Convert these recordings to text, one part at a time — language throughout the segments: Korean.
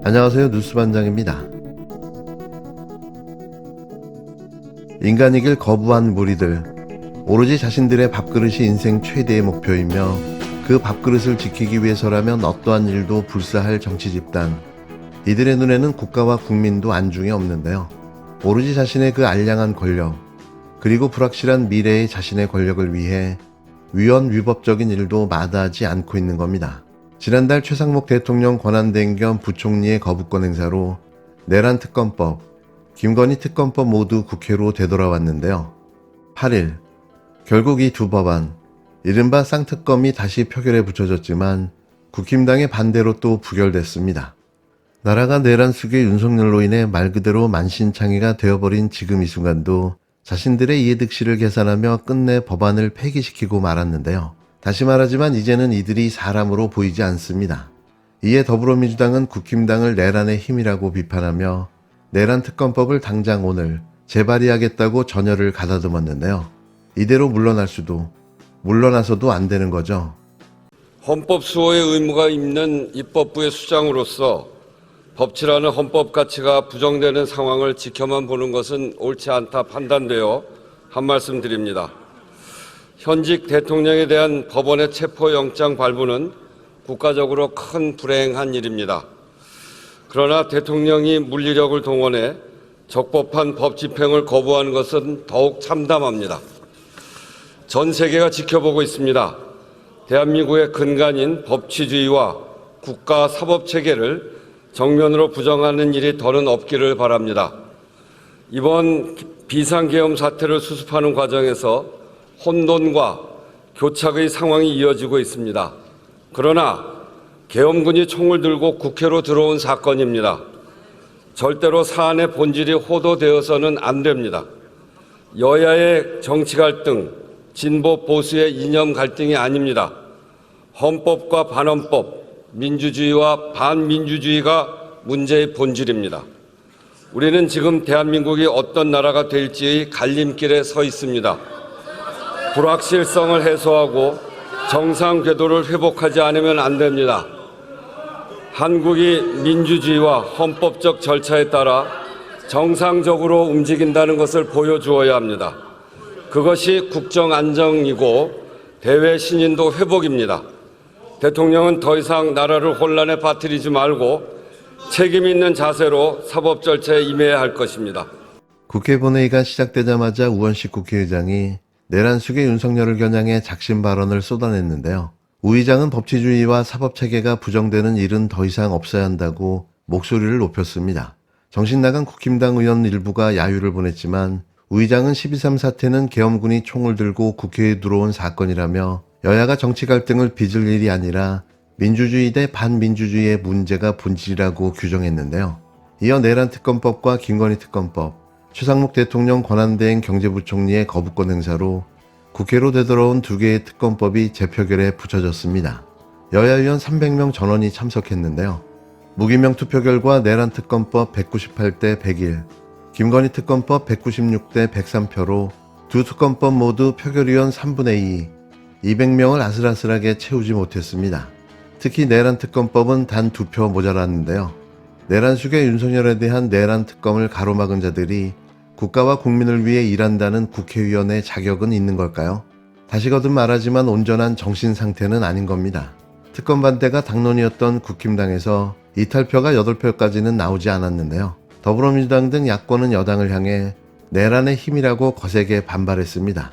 안녕하세요. 뉴스반장입니다. 인간이길 거부한 무리들, 오로지 자신들의 밥그릇이 인생 최대의 목표이며 그 밥그릇을 지키기 위해서라면 어떠한 일도 불사할 정치 집단, 이들의 눈에는 국가와 국민도 안중에 없는데요. 오로지 자신의 그 알량한 권력, 그리고 불확실한 미래의 자신의 권력을 위해 위헌위법적인 일도 마다하지 않고 있는 겁니다. 지난달 최상목 대통령 권한대행 겸 부총리의 거부권 행사로 내란 특검법, 김건희 특검법 모두 국회로 되돌아왔는데요. 8일, 결국 이 두 법안, 이른바 쌍특검이 다시 표결에 붙여졌지만 국힘당의 반대로 또 부결됐습니다. 나라가 내란 속의 윤석열로 인해 말 그대로 만신창이가 되어버린 지금 이 순간도 자신들의 이해득실을 계산하며 끝내 법안을 폐기시키고 말았는데요. 다시 말하지만 이제는 이들이 사람으로 보이지 않습니다. 이에 더불어민주당은 국힘당을 내란의 힘이라고 비판하며 내란 특검법을 당장 오늘 재발의하겠다고 전열을 가다듬었는데요. 이대로 물러날 수도, 물러나서도 안 되는 거죠. 헌법 수호의 의무가 있는 입법부의 수장으로서 법치라는 헌법 가치가 부정되는 상황을 지켜만 보는 것은 옳지 않다 판단되어 한 말씀 드립니다. 현직 대통령에 대한 법원의 체포영장 발부는 국가적으로 큰 불행한 일입니다. 그러나 대통령이 물리력을 동원해 적법한 법 집행을 거부하는 것은 더욱 참담합니다. 전 세계가 지켜보고 있습니다. 대한민국의 근간인 법치주의와 국가 사법체계를 정면으로 부정하는 일이 더는 없기를 바랍니다. 이번 비상계엄 사태를 수습하는 과정에서 혼돈과 교착의 상황이 이어지고 있습니다. 그러나 계엄군이 총을 들고 국회로 들어온 사건입니다. 절대로 사안의 본질이 호도되어서는 안 됩니다. 여야의 정치 갈등, 진보 보수의 이념 갈등이 아닙니다. 헌법과 반헌법, 민주주의와 반민주주의가 문제의 본질입니다. 우리는 지금 대한민국이 어떤 나라가 될지의 갈림길에 서 있습니다. 불확실성을 해소하고 정상 궤도를 회복하지 않으면 안 됩니다. 한국이 민주주의와 헌법적 절차에 따라 정상적으로 움직인다는 것을 보여주어야 합니다. 그것이 국정 안정이고 대외 신인도 회복입니다. 대통령은 더 이상 나라를 혼란에 빠뜨리지 말고 책임 있는 자세로 사법 절차에 임해야 할 것입니다. 국회 본회의가 시작되자마자 우원식 국회의장이 내란 속의 윤석열을 겨냥해 작심 발언을 쏟아냈는데요. 우 의장은 법치주의와 사법체계가 부정되는 일은 더 이상 없어야 한다고 목소리를 높였습니다. 정신 나간 국힘당 의원 일부가 야유를 보냈지만 우 의장은 12.3 사태는 계엄군이 총을 들고 국회에 들어온 사건이라며 여야가 정치 갈등을 빚을 일이 아니라 민주주의 대 반민주주의의 문제가 본질이라고 규정했는데요. 이어 내란 특검법과 김건희 특검법, 최상목 대통령 권한대행 경제부총리의 거부권 행사로 국회로 되돌아온 두 개의 특검법이 재표결에 붙여졌습니다. 여야 의원 300명 전원이 참석했는데요. 무기명 투표 결과 내란 특검법 198대 101, 김건희 특검법 196대 103표로 두 특검법 모두 표결의원 3분의 2, 200명을 아슬아슬하게 채우지 못했습니다. 특히 내란 특검법은 단 2표 모자랐는데요. 내란 속의 윤석열에 대한 내란 특검을 가로막은 자들이 국가와 국민을 위해 일한다는 국회의원의 자격은 있는 걸까요? 다시 거듭 말하지만 온전한 정신 상태는 아닌 겁니다. 특검 반대가 당론이었던 국힘당에서 이탈표가 8표까지는 나오지 않았는데요. 더불어민주당 등 야권은 여당을 향해 내란의 힘이라고 거세게 반발했습니다.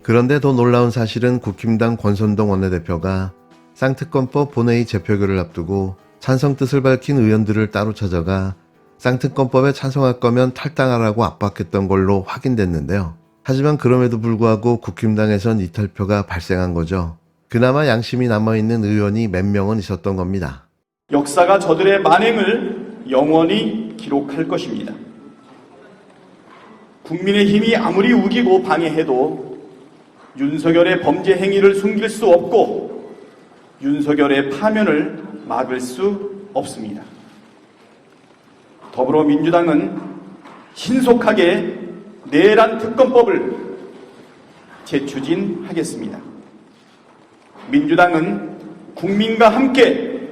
그런데 더 놀라운 사실은 국힘당 권선동 원내대표가 쌍특검법 본회의 재표결을 앞두고 찬성 뜻을 밝힌 의원들을 따로 찾아가 쌍특검법에 찬성할 거면 탈당하라고 압박했던 걸로 확인됐는데요. 하지만 그럼에도 불구하고 국힘당에선 이탈표가 발생한 거죠. 그나마 양심이 남아있는 의원이 몇 명은 있었던 겁니다. 역사가 저들의 만행을 영원히 기록할 것입니다. 국민의힘이 아무리 우기고 방해해도 윤석열의 범죄 행위를 숨길 수 없고 윤석열의 파면을 막을 수 없습니다. 더불어민주당은 신속하게 내란 특검법을 재추진하겠습니다. 민주당은 국민과 함께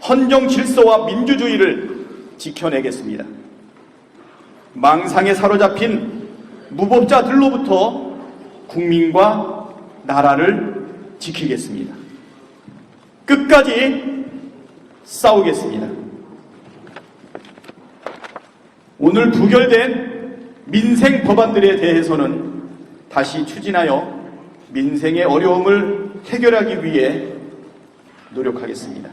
헌정 질서와 민주주의를 지켜내겠습니다. 망상에 사로잡힌 무법자들로부터 국민과 나라를 지키겠습니다. 끝까지 싸우겠습니다. 오늘 부결된 민생 법안들에 대해서는 다시 추진하여 민생의 어려움을 해결하기 위해 노력하겠습니다.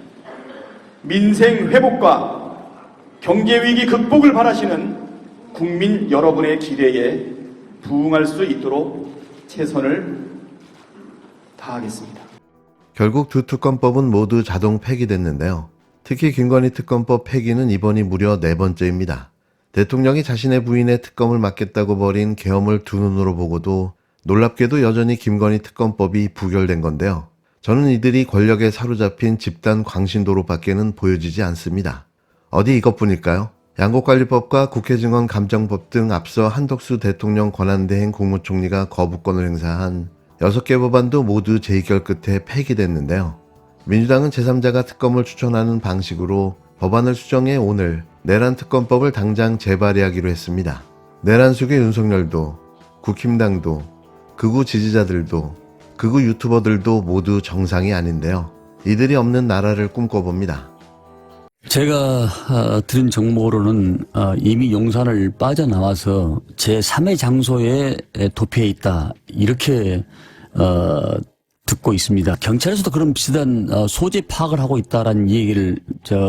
민생 회복과 경제위기 극복을 바라시는 국민 여러분의 기대에 부응할 수 있도록 최선을 다하겠습니다. 결국 두 특검법은 모두 자동 폐기됐는데요. 특히 김건희 특검법 폐기는 이번이 무려 4번째입니다. 대통령이 자신의 부인의 특검을 맡겠다고 벌인 계엄을 두 눈으로 보고도 놀랍게도 여전히 김건희 특검법이 부결된 건데요. 저는 이들이 권력에 사로잡힌 집단 광신도로밖에는 보여지지 않습니다. 어디 이것뿐일까요? 양곡관리법과 국회증언 감정법 등 앞서 한덕수 대통령 권한대행 국무총리가 거부권을 행사한 6개 법안도 모두 재의결 끝에 폐기됐는데요. 민주당은 제3자가 특검을 추천하는 방식으로 법안을 수정해 오늘 내란 특검법을 당장 재발의하기로 했습니다. 내란 속의 윤석열도, 국힘당도, 극우 지지자들도, 극우 유튜버들도 모두 정상이 아닌데요. 이들이 없는 나라를 꿈꿔봅니다. 제가 들은 정보로는 이미 용산을 빠져나와서 제3의 장소에 도피해 있다, 이렇게 듣고 있습니다. 경찰에서도 그런 비슷한 소재 파악을 하고 있다라는 얘기를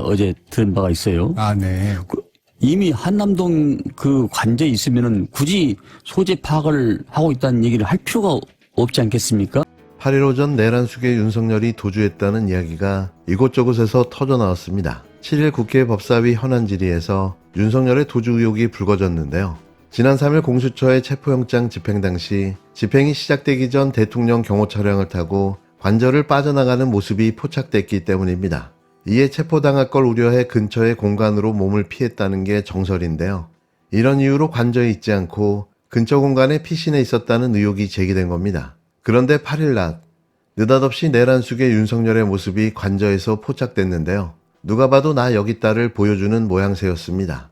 어제 들은 바가 있어요. 아, 네. 이미 한남동 그 관저에 있으면은 굳이 소재 파악을 하고 있다는 얘기를 할 필요가 없지 않겠습니까? 8일 오전 내란 속에 윤석열이 도주했다는 이야기가 이곳저곳에서 터져나왔습니다. 7일 국회 법사위 현안 질의에서 윤석열의 도주 의혹이 불거졌는데요. 지난 3일 공수처의 체포영장 집행 당시 집행이 시작되기 전 대통령 경호 차량을 타고 관저를 빠져나가는 모습이 포착됐기 때문입니다. 이에 체포당할 걸 우려해 근처의 공간으로 몸을 피했다는 게 정설인데요. 이런 이유로 관저에 있지 않고 근처 공간에 피신해 있었다는 의혹이 제기된 겁니다. 그런데 8일 낮 느닷없이 내란 속의 윤석열의 모습이 관저에서 포착됐는데요. 누가 봐도 나 여기 있다를 보여주는 모양새였습니다.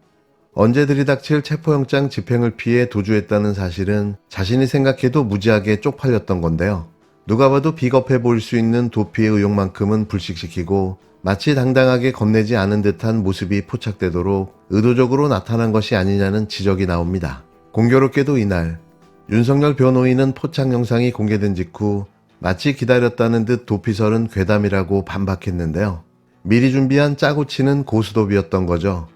언제 들이닥칠 체포영장 집행을 피해 도주했다는 사실은 자신이 생각해도 무지하게 쪽팔렸던 건데요. 누가 봐도 비겁해 보일 수 있는 도피의 의혹만큼은 불식시키고 마치 당당하게 겁내지 않은 듯한 모습이 포착되도록 의도적으로 나타난 것이 아니냐는 지적이 나옵니다. 공교롭게도 이날 윤석열 변호인은 포착 영상이 공개된 직후 마치 기다렸다는 듯 도피설은 괴담이라고 반박했는데요. 미리 준비한 짜고 치는 고스톱이었던 거죠.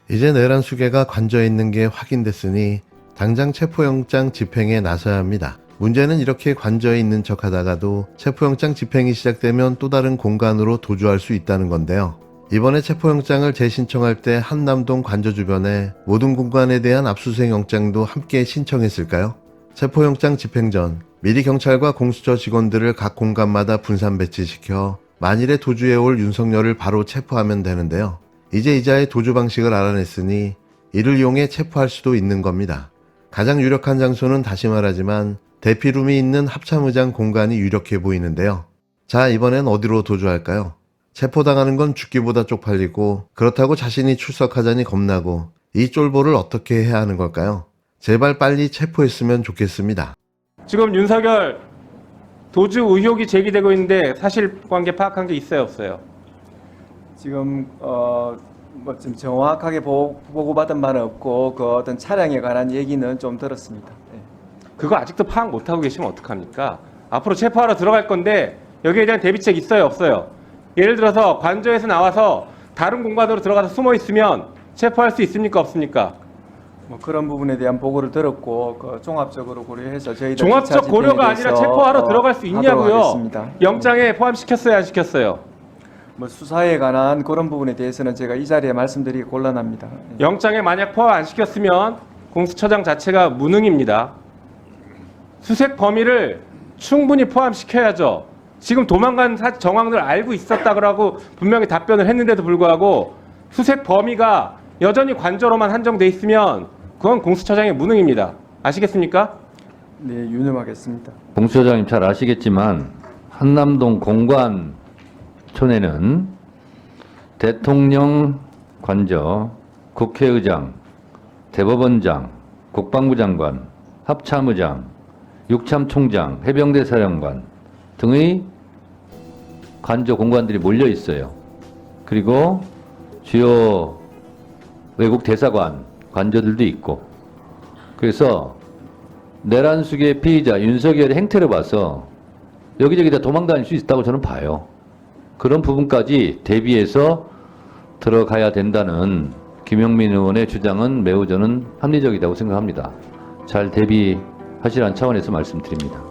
이제 내란 수계가 관저에 있는 게 확인됐으니 당장 체포영장 집행에 나서야 합니다. 문제는 이렇게 관저에 있는 척 하다가도 체포영장 집행이 시작되면 또 다른 공간으로 도주할 수 있다는 건데요. 이번에 체포영장을 재신청할 때 한남동 관저 주변에 모든 공간에 대한 압수수색 영장도 함께 신청했을까요? 체포영장 집행 전 미리 경찰과 공수처 직원들을 각 공간마다 분산 배치시켜 만일에 도주해올 윤석열을 바로 체포하면 되는데요. 이제 이자의 도주 방식을 알아냈으니 이를 이용해 체포할 수도 있는 겁니다. 가장 유력한 장소는 다시 말하지만 대피룸이 있는 합참의장 공간이 유력해 보이는데요. 자, 이번엔 어디로 도주할까요? 체포당하는 건 죽기보다 쪽팔리고 그렇다고 자신이 출석하자니 겁나고 이 쫄보를 어떻게 해야 하는 걸까요? 제발 빨리 체포했으면 좋겠습니다. 지금 윤석열 도주 의혹이 제기되고 있는데 사실관계 파악한 게 있어요, 없어요? 지금 좀 정확하게 보고받은 바는 없고 그 어떤 차량에 관한 얘기는 좀 들었습니다. 네. 그거 아직도 파악 못하고 계시면 어떡합니까? 앞으로 체포하러 들어갈 건데 여기에 대한 대비책 있어요, 없어요? 예를 들어서 관저에서 나와서 다른 공간으로 들어가서 숨어 있으면 체포할 수 있습니까, 없습니까? 뭐 그런 부분에 대한 보고를 들었고 그 종합적으로 고려해서 저희들 종합적 고려가 아니라 체포하러 들어갈 수 있냐고요? 영장에 포함시켰어요, 안 시켰어요? 뭐 수사에 관한 그런 부분에 대해서는 제가 이 자리에 말씀드리기 곤란합니다. 영장에 만약 포함 안 시켰으면 공수처장 자체가 무능입니다. 수색 범위를 충분히 포함시켜야죠. 지금 도망간 정황들 알고 있었다 그러고 분명히 답변을 했는데도 불구하고 수색 범위가 여전히 관저로만 한정돼 있으면 그건 공수처장의 무능입니다. 아시겠습니까? 네, 유념하겠습니다. 공수처장님 잘 아시겠지만 한남동 공관촌에는 대통령 관저, 국회의장, 대법원장, 국방부 장관, 합참의장, 육참총장, 해병대 사령관 등의 관저 공관들이 몰려 있어요. 그리고 주요 외국 대사관 관저들도 있고. 그래서 내란 수계 피의자 윤석열의 행태를 봐서 여기저기 다 도망다닐 수 있다고 저는 봐요. 그런 부분까지 대비해서 들어가야 된다는 김영민 의원의 주장은 매우 저는 합리적이라고 생각합니다. 잘 대비하시라는 차원에서 말씀드립니다.